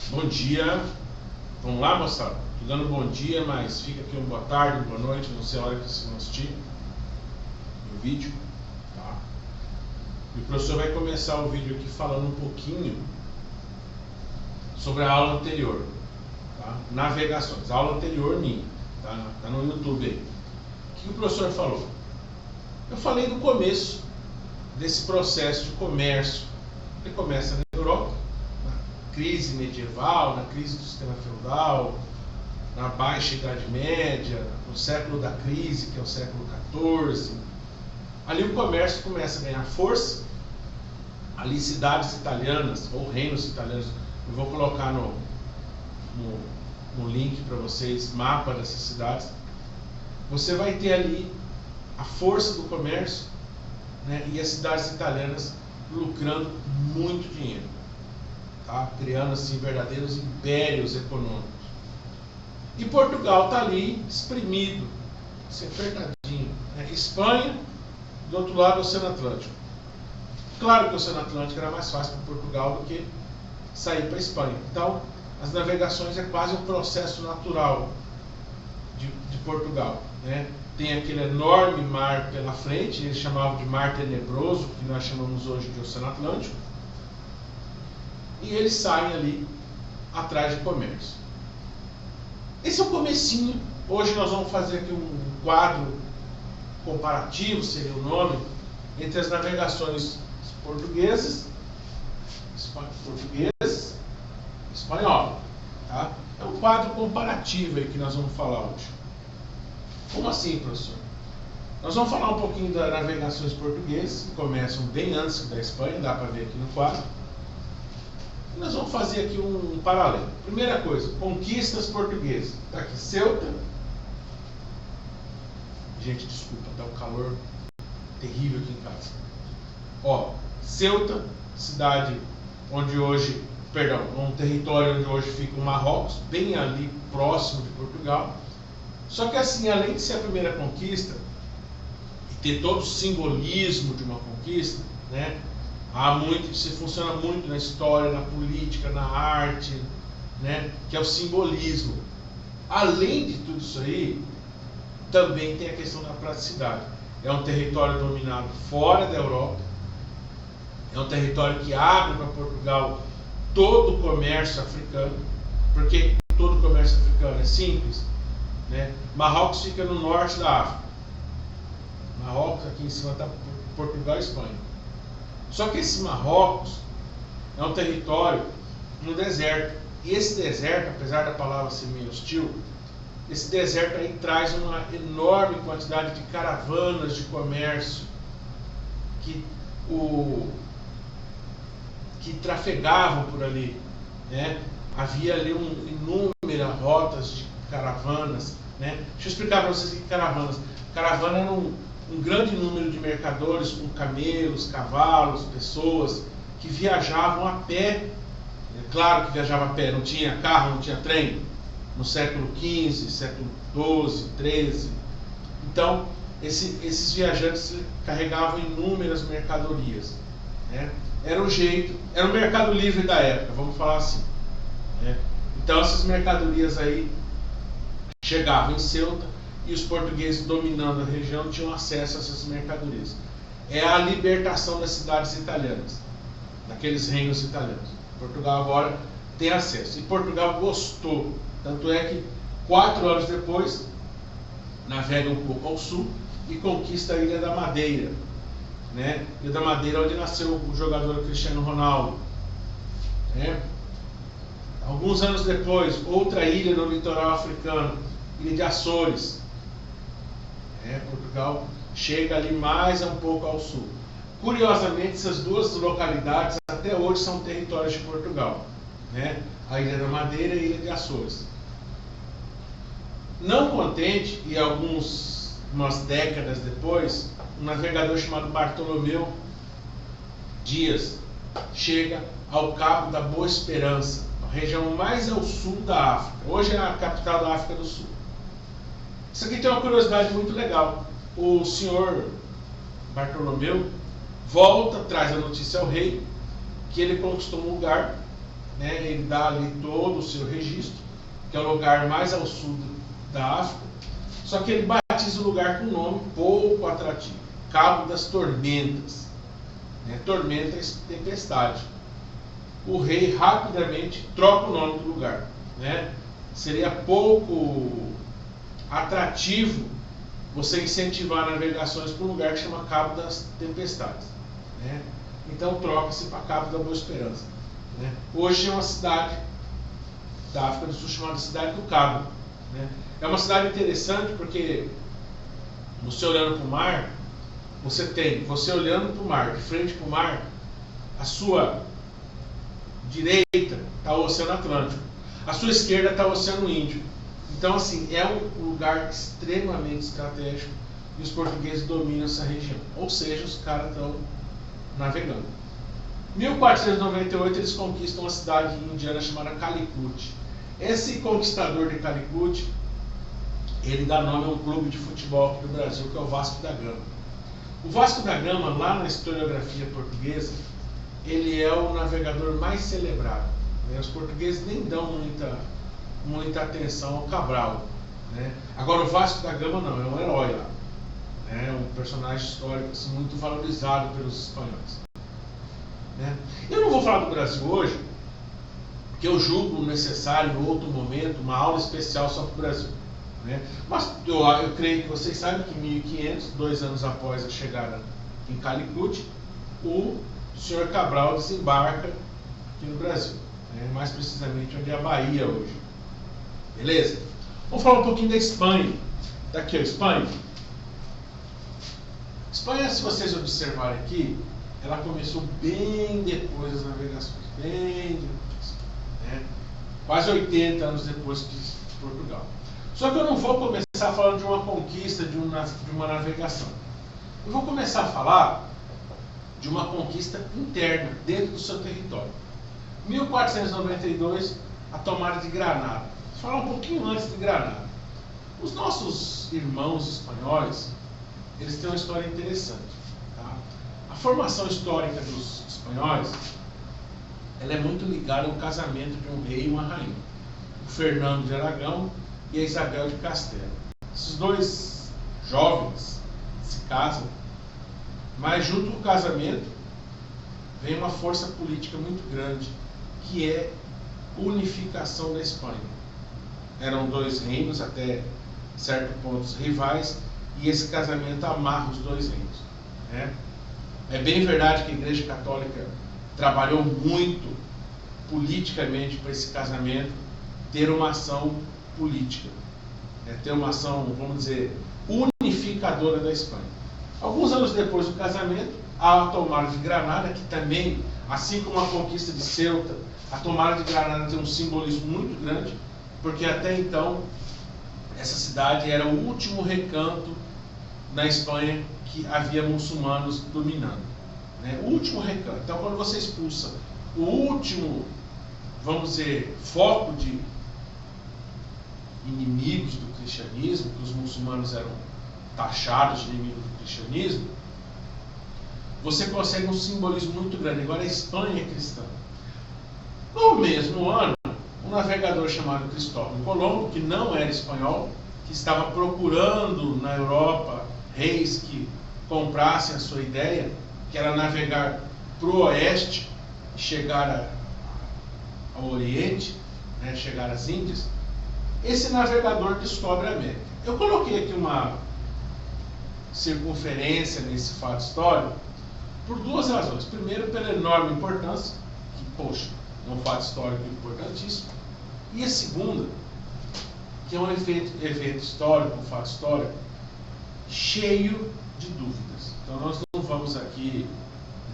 Bom dia. Vamos lá, moçada? Tô dando bom dia, mas fica aqui uma boa tarde, uma boa noite, não sei a hora que vocês vão assistir o vídeo, tá? E o professor vai começar o vídeo aqui falando um pouquinho sobre a aula anterior, tá? Navegações, a aula anterior minha, tá no YouTube aí. O que o professor falou? Eu falei do começo desse processo de comércio. Ele começa na Europa, na crise medieval, na crise do sistema feudal, na Baixa Idade Média, no século da crise, que é o século XIV. Ali o comércio começa a ganhar força. Ali cidades italianas, ou reinos italianos, eu vou colocar no link para vocês, mapa dessas cidades. Você vai ter ali a força do comércio, né, e as cidades italianas lucrando muito dinheiro, tá? Criando assim verdadeiros impérios econômicos. E Portugal está ali espremido, assim, apertadinho, né? Espanha, do outro lado, o Oceano Atlântico. Claro que o Oceano Atlântico era mais fácil para Portugal do que sair para a Espanha. Então, as navegações é quase um processo natural de Portugal, né? Tem aquele enorme mar pela frente, eles chamavam de Mar Tenebroso, que nós chamamos hoje de Oceano Atlântico, e eles saem ali atrás de comércio. Esse é o comecinho. Hoje nós vamos fazer aqui um quadro comparativo, seria o nome, entre as navegações portuguesas, espanhol, tá? É um quadro comparativo aí que nós vamos falar hoje. Como assim, professor? Nós vamos falar um pouquinho das navegações portuguesas, que começam bem antes da Espanha, dá para ver aqui no quadro. E nós vamos fazer aqui um paralelo. Primeira coisa, conquistas portuguesas. Está aqui Ceuta. Gente, desculpa, está um calor terrível aqui em casa. Ó, Ceuta, cidade onde hoje, perdão, um território onde hoje fica o Marrocos, bem ali próximo de Portugal. Só que assim, além de ser a primeira conquista e ter todo o simbolismo de uma conquista, né? Isso funciona muito na história, na política, na arte, né? Que é o simbolismo. Além de tudo isso aí, também tem a questão da praticidade. É um território dominado fora da Europa, é um território que abre para Portugal todo o comércio africano, porque todo o comércio africano é simples, né? Marrocos fica no norte da África. Marrocos aqui em cima está Portugal e Espanha. Só que esse Marrocos é um território no deserto. E esse deserto, apesar da palavra ser meio hostil, esse deserto aí traz uma enorme quantidade de caravanas de comércio que trafegavam por ali, né? Havia ali inúmeras rotas de caravanas, né? Deixa eu explicar para vocês o que é caravanas. Caravana era um grande número de mercadores com camelos, cavalos, pessoas que viajavam a pé. É claro que viajava a pé, não tinha carro, não tinha trem, no século XV, século XII, XIII. Então, esses viajantes carregavam inúmeras mercadorias, né? Era o jeito, era o mercado livre da época, vamos falar assim, né? Então, essas mercadorias aí chegavam em Ceuta e os portugueses, dominando a região, tinham acesso a essas mercadorias. É a libertação das cidades italianas, daqueles reinos italianos. Portugal agora tem acesso. E Portugal gostou. Tanto é que 4 anos depois navega um pouco ao sul e conquista a Ilha da Madeira, né? Ilha da Madeira, onde nasceu o jogador Cristiano Ronaldo, né? Alguns anos depois, outra ilha no litoral africano, Ilha de Açores. Portugal chega ali mais um pouco ao sul. Curiosamente, essas duas localidades até hoje são territórios de Portugal, né? A Ilha da Madeira e a Ilha de Açores. Não contente, e umas décadas depois, um navegador chamado Bartolomeu Dias chega ao Cabo da Boa Esperança, a região mais ao sul da África. Hoje é a capital da África do Sul. Isso aqui tem uma curiosidade muito legal. O senhor Bartolomeu volta, traz a notícia ao rei que ele conquistou um lugar né, ele dá ali todo o seu registro, que é o lugar mais ao sul da África, só que ele batiza o lugar com um nome pouco atrativo, Cabo das Tormentas, né, tormenta é tempestade. O rei rapidamente troca o nome do lugar, né? Seria pouco atrativo você incentivar navegações para um lugar que chama Cabo das Tempestades, né? Então troca-se para Cabo da Boa Esperança, né? Hoje é uma cidade da África do Sul chamada Cidade do Cabo, né? É uma cidade interessante porque você olhando para o mar, você olhando para o mar, de frente para o mar, a sua direita está o Oceano Atlântico, a sua esquerda está o Oceano Índico. Então, assim, é um lugar extremamente estratégico e os portugueses dominam essa região. Ou seja, os caras estão navegando. Em 1498, eles conquistam uma cidade indiana chamada Calicut. Esse conquistador de Calicut, ele dá nome a um clube de futebol aqui no Brasil, que é o Vasco da Gama. O Vasco da Gama, lá na historiografia portuguesa, ele é o navegador mais celebrado, né? Os portugueses nem dão muita atenção ao Cabral, né? Agora o Vasco da Gama não, é um herói lá, né? É um personagem histórico assim, muito valorizado pelos espanhóis, né? Eu não vou falar do Brasil hoje, porque eu julgo necessário em outro momento uma aula especial só para o Brasil, né? Mas eu creio que vocês sabem que em 1500, 2 anos após a chegada em Calicut, o senhor Cabral desembarca aqui no Brasil, né? Mais precisamente onde é a Bahia hoje. Beleza? Vamos falar um pouquinho da Espanha. Daqui, ó, Espanha. Espanha, se vocês observarem aqui, ela começou bem depois das navegações, bem depois, né? Quase 80 anos depois de Portugal. Só que eu não vou começar falando de uma conquista, de uma navegação. Eu vou começar a falar de uma conquista interna, dentro do seu território. 1492, a tomada de Granada. Vou falar um pouquinho antes de Granada. Os nossos irmãos espanhóis, eles têm uma história interessante. Tá? A formação histórica dos espanhóis, ela é muito ligada ao casamento de um rei e uma rainha. O Fernando de Aragão e a Isabel de Castela. Esses dois jovens se casam, mas junto com o casamento vem uma força política muito grande, que é a unificação da Espanha. Eram 2 reinos, até certo ponto rivais, e esse casamento amarra os 2 reinos, né? É bem verdade que a Igreja Católica trabalhou muito politicamente para esse casamento ter uma ação política, né? Ter uma ação, vamos dizer, unificadora da Espanha. Alguns anos depois do casamento, a tomada de Granada, que também, assim como a conquista de Ceuta, a tomada de Granada tem um simbolismo muito grande, porque até então essa cidade era o último recanto na Espanha que havia muçulmanos dominando, né? O último recanto. Então, quando você expulsa o último, vamos dizer, foco de inimigos do cristianismo, que os muçulmanos eram taxados de inimigos do cristianismo, você consegue um simbolismo muito grande. Agora a Espanha é cristã. No mesmo ano, um navegador chamado Cristóvão Colombo, que não era espanhol, que estava procurando na Europa reis que comprassem a sua ideia, que era navegar para o oeste e chegar ao Oriente, né, chegar às Índias. Esse navegador descobre a América. Eu coloquei aqui uma circunferência nesse fato histórico por 2 razões. Primeiro, pela enorme importância, que, poxa, é um fato histórico importantíssimo. E a segunda, que é um evento histórico, um fato histórico, cheio de dúvidas. Então nós não vamos aqui,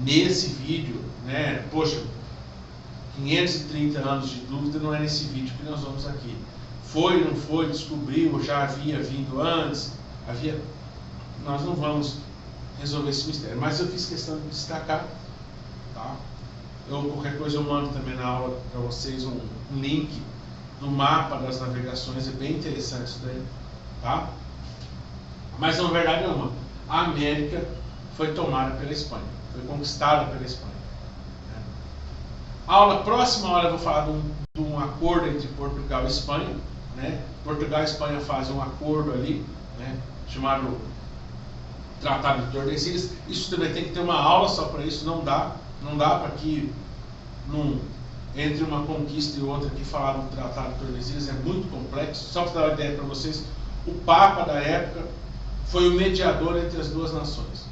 nesse vídeo, né, poxa, 530 anos de dúvida não é nesse vídeo que nós vamos aqui. Foi, não foi, descobriu, já havia vindo antes, nós não vamos resolver esse mistério, mas eu fiz questão de destacar, tá? Qualquer coisa eu mando também na aula para vocês um link do mapa das navegações, é bem interessante isso daí, tá? Mas na verdade não, a América foi tomada pela Espanha, foi conquistada pela Espanha, né? Próxima aula eu vou falar de um acordo entre Portugal e Espanha, né? Portugal e Espanha fazem um acordo ali, né? Chamado Tratado de Tordesilhas. Isso também tem que ter uma aula só para isso, não dá para que entre uma conquista e outra aqui falar do Tratado de Tordesilhas, é muito complexo. Só para dar uma ideia para vocês, o Papa da época foi o mediador entre as duas nações,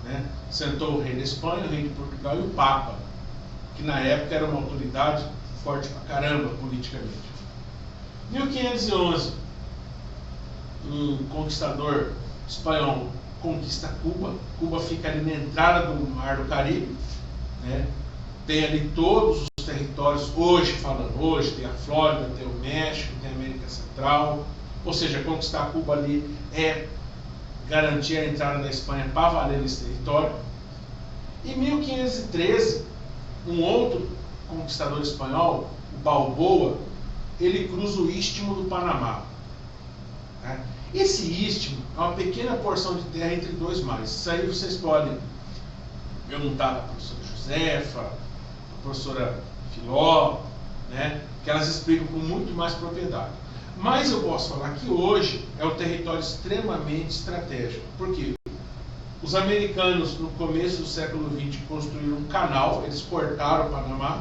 né? Sentou o rei da Espanha, o rei de Portugal e o Papa, que na época era uma autoridade forte pra caramba politicamente. 1511, um conquistador espanhol conquista Cuba. Cuba fica ali na entrada do Mar do Caribe, né? Tem ali todos os territórios, hoje tem a Flórida, tem o México, tem a América Central. Ou seja, conquistar Cuba ali é garantir a entrada da Espanha para valer nesse território. Em 1513, um outro conquistador espanhol, o Balboa, ele cruza o Istmo do Panamá. Né? Esse istmo é uma pequena porção de terra entre dois mares. Isso aí vocês podem perguntar para a professora Josefa, a professora Filó, né? Que elas explicam com muito mais propriedade. Mas eu posso falar que hoje é um território extremamente estratégico. Por quê? Os americanos, no começo do século XX, construíram um canal, eles cortaram o Panamá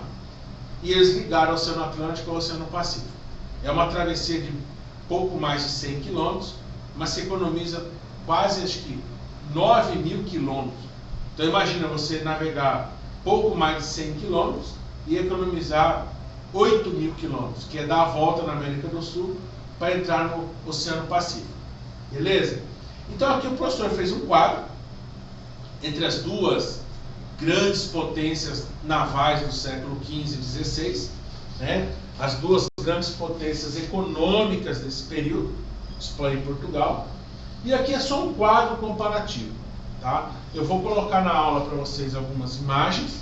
e eles ligaram o Oceano Atlântico ao Oceano Pacífico. É uma travessia de pouco mais de 100 quilômetros, mas se economiza quase, acho que, 9.000 quilômetros. Então imagina você navegar pouco mais de 100 quilômetros e economizar 8.000 quilômetros, que é dar a volta na América do Sul para entrar no Oceano Pacífico. Beleza? Então aqui o professor fez um quadro entre as duas grandes potências navais do século XV e XVI, né? As duas grandes potências econômicas desse período, Espanha e Portugal. E aqui é só um quadro comparativo, tá? Eu vou colocar na aula para vocês algumas imagens,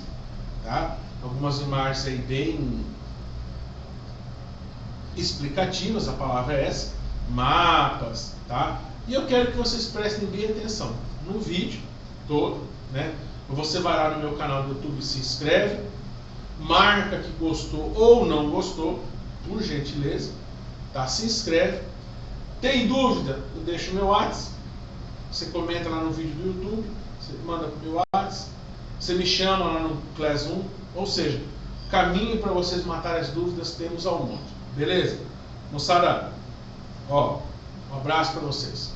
tá? Algumas imagens aí bem explicativas, a palavra é essa, mapas, tá? E eu quero que vocês prestem bem atenção no vídeo todo, né? Você vai lá no meu canal do YouTube, se inscreve, marca que gostou ou não gostou, por gentileza, tá? Se inscreve. Tem dúvida? Eu deixo o meu WhatsApp. Você comenta lá no vídeo do YouTube, você manda pro meu WhatsApp, você me chama lá no Class 1, ou seja, caminho para vocês matarem as dúvidas temos ao monte. Beleza? Moçada, ó, um abraço para vocês.